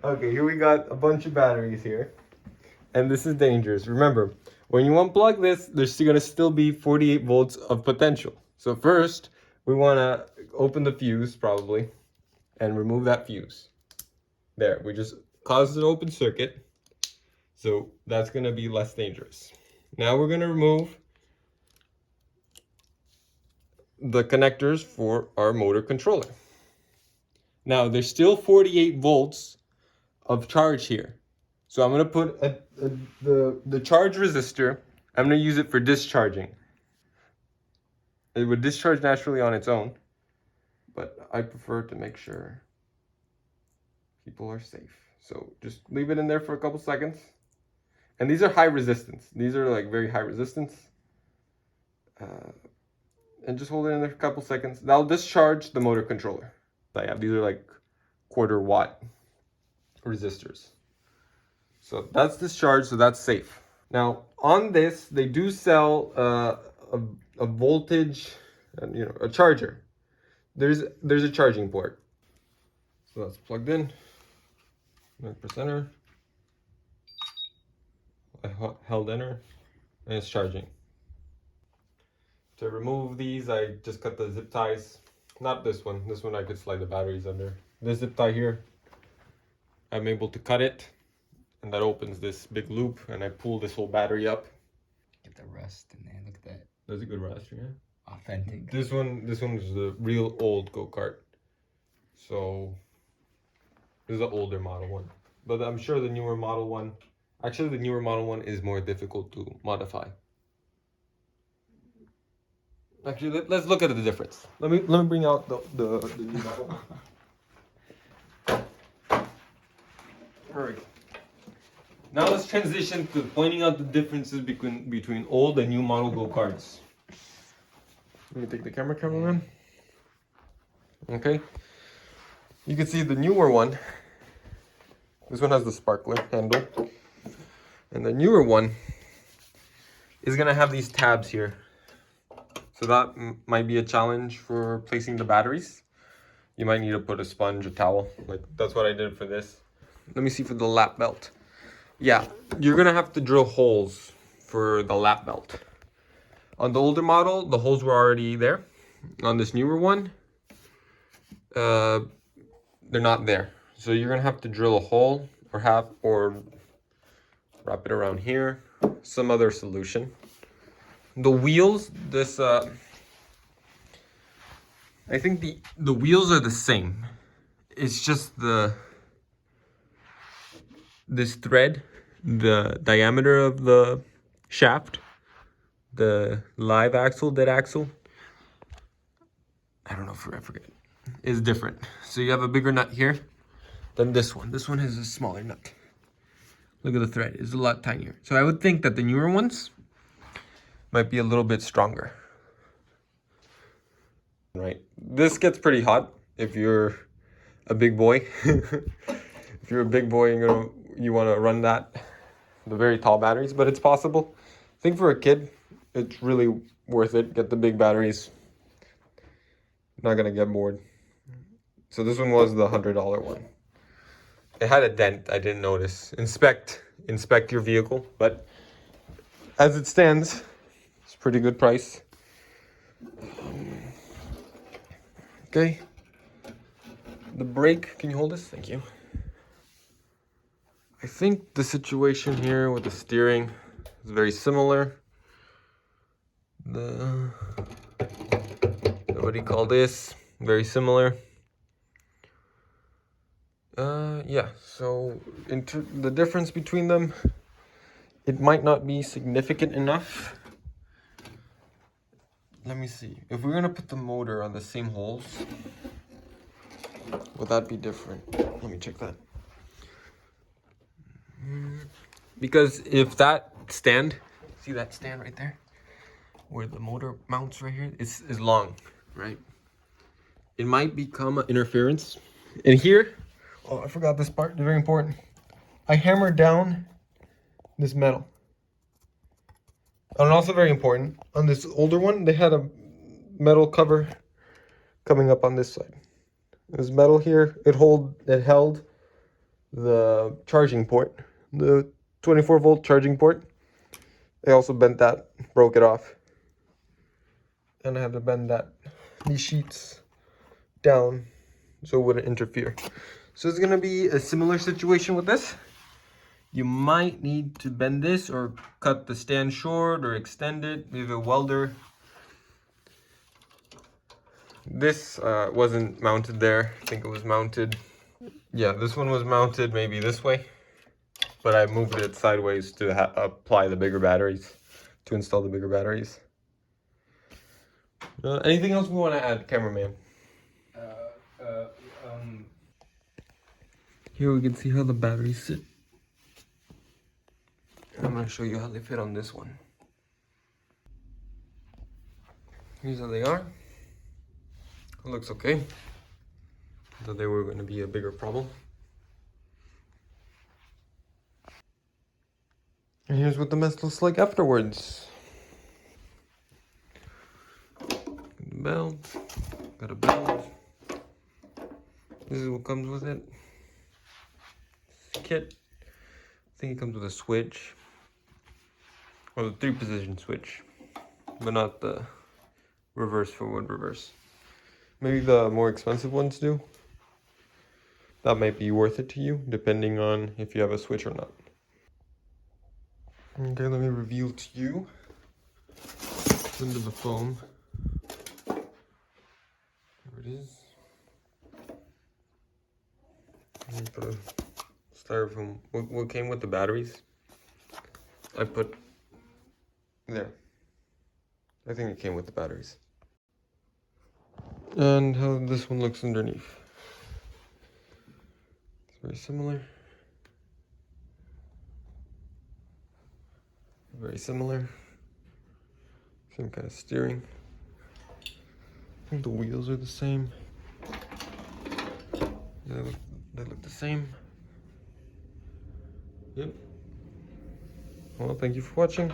Okay, here we got a bunch of batteries here. And this is dangerous. Remember, when you unplug this, there's gonna still be 48 volts of potential. So first, we wanna open the fuse probably and remove that fuse. There, we just caused an open circuit. So that's gonna be less dangerous. Now we're gonna remove the connectors for our motor controller. Now there's still 48 volts of charge here. So I'm gonna put the charge resistor, I'm gonna use it for discharging. It would discharge naturally on its own, but I prefer to make sure people are safe. So just leave it in there for a couple seconds. And these are high resistance. These are like very high resistance. And just hold it in there for a couple seconds. That'll discharge the motor controller. These are like 1/4 watt resistors. So that's discharged, so that's safe. Now on this, they do sell a voltage, a charger. There's a charging port. So that's plugged in. 100%. I held enter, and it's charging. To remove these, I just cut the zip ties. Not this one. This one I could slide the batteries under. This zip tie here, I'm able to cut it, and that opens this big loop, and I pull this whole battery up. Get the rust in there. Look at that. That's a good rust, yeah. Authentic. This one is the real old go-kart. So this is the older model one. But I'm sure the newer model one, actually the newer model one is more difficult to modify. Actually, let's look at the difference. Let me bring out the new model. Alright. Now let's transition to pointing out the differences between old and new model go-karts. Let me take the cameraman. Okay. You can see the newer one. This one has the sparkler handle. And the newer one is gonna have these tabs here. So that might be a challenge for placing the batteries. You might need to put a sponge, a towel. Like that's what I did for this. Let me see for the lap belt. Yeah, you're gonna have to drill holes for the lap belt. On the older model, the holes were already there. On this newer one, they're not there. So you're gonna have to drill a hole or wrap it around here. Some other solution. The wheels, I think the wheels are the same. It's just this thread, the diameter of the shaft, the live axle, dead axle, I don't know if I forget, is different. So you have a bigger nut here than this one. This one has a smaller nut. Look at the thread, it's a lot tinier. So I would think that the newer ones might be a little bit stronger. Right, this gets pretty hot if you're a big boy. If you're a big boy and you want to run the very tall batteries, but it's possible. I think for a kid, it's really worth it. Get the big batteries. Not gonna get bored. So this one was the $100 one. It had a dent, I didn't notice. Inspect your vehicle, but as it stands, it's a pretty good price. Okay. The brake, can you hold this? Thank you. I think the situation here with the steering is very similar. What do you call this? Very similar. Yeah, so the difference between them, it might not be significant enough. Let me see. If we're gonna put the motor on the same holes, would that be different? Let me check that. Because if that stand, see that stand right there? Where the motor mounts right here, is long, right? It might become an interference. And here, oh, I forgot this part, it's very important. I hammered down this metal. And also very important, on this older one, they had a metal cover coming up on this side. There's metal here, it held the charging port, the 24-volt charging port. I also bent that, broke it off. And I had to bend these sheets down so it wouldn't interfere. So it's gonna be a similar situation with this. You might need to bend this or cut the stand short or extend it. Maybe a welder. This wasn't mounted there. I think it was mounted. Yeah, this one was mounted maybe this way, but I moved it sideways to apply the bigger batteries, to install the bigger batteries. Anything else we want to add, cameraman? Here we can see how the batteries sit. I'm going to show you how they fit on this one. Here's how they are. It looks okay. Thought they were going to be a bigger problem. And here's what the mess looks like afterwards. Belt, got a belt. This is what comes with it. Kit. I think it comes with a switch, or the 3-position switch, but not the reverse forward reverse. Maybe the more expensive ones do. That might be worth it to you, depending on if you have a switch or not. Okay, let me reveal to you under the foam. There it is. Let me put a styrofoam. What came with the batteries? I put there. I think it came with the batteries. And how this one looks underneath. It's very similar. Very similar. Same kind of steering. I think the wheels are the same. Yeah, they look the same. Yep. Well, thank you for watching.